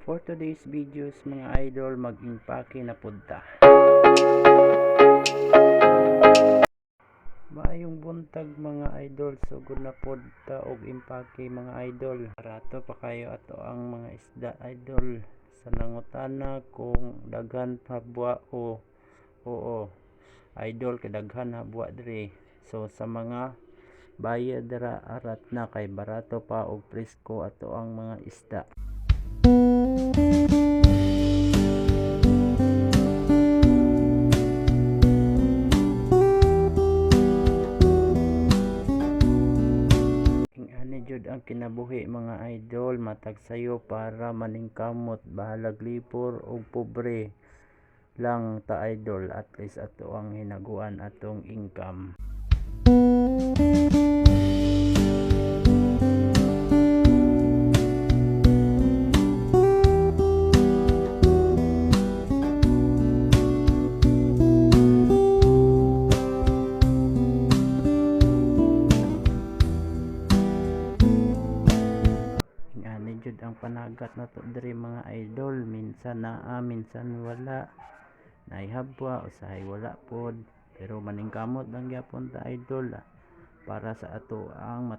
For today's videos mga idol, mag-impake na punta. Maayong buntag mga idol, sugod na punta og impake mga idol. Barato pa kayo ato ang mga isda idol. Sa nangutana kung daghan habwa o oo. Idol kadaghan habwa dire. So sa mga bayad dira arat na kay barato pa og presko ato ang mga isda. Jud ang kinabuhi mga idol, matag sayo para maningkamot, bahalag lipor og pobre lang ta idol, at least ato ang hinaguan atong income. Jud ang panagat nato diri mga idol, minsan naa minsan wala, naihabwa usahay wala pod, pero maningkamot lang gyapon ta idol para sa ato ang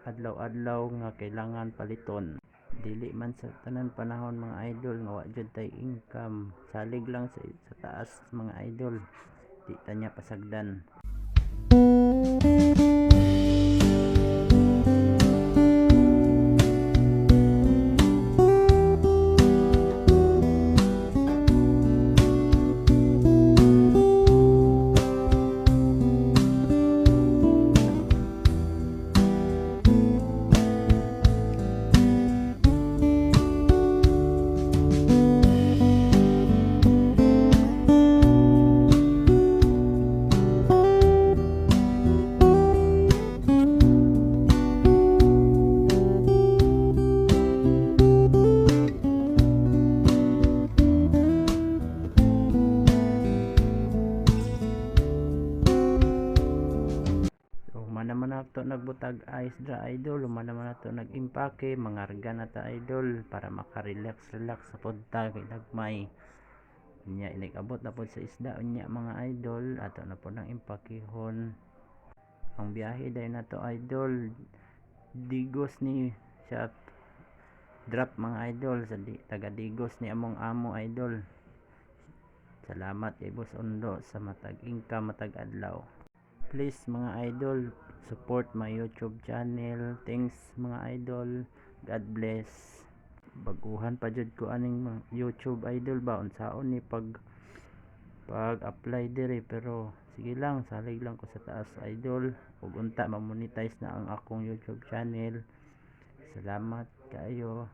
adlaw-adlaw nga kailangan paliton. Dili man sa tanan panahon mga idol nga wa jud tay income, salig lang sa taas mga idol, di ta nya pasagdan. Naman nato nagbutag ice dra idol, naman nato nagimpake, mangarga na ta idol para makarelax sa punta kay dagmay nya inigabot na pod sa isda unya mga idol, ato na po nang impakehon. Ang biyahe day na to idol, Digos ni siya drop mga idol, sa taga Digos ni among amo idol. Salamat kay Boss Undo sa matag income matag adlaw. Please mga idol, support my YouTube channel. Thanks mga idol. God bless. Baguhan pa jud ko aning YouTube idol ba unsaon ni pag apply dire, pero sige lang, salig lang ko sa taas idol, ug unta ma-monetize na ang akong YouTube channel. Salamat kayo.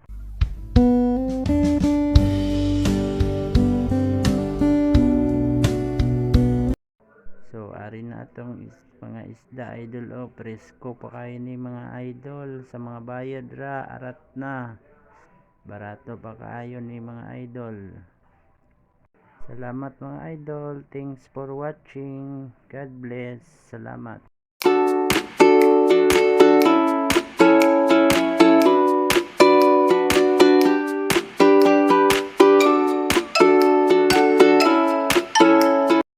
So ari na atong mga isda idol, presko pa kayo ni mga idol. Sa mga bayad ra arat na, barato pa kayo ni mga idol. Salamat mga idol, thanks for watching, God bless, salamat.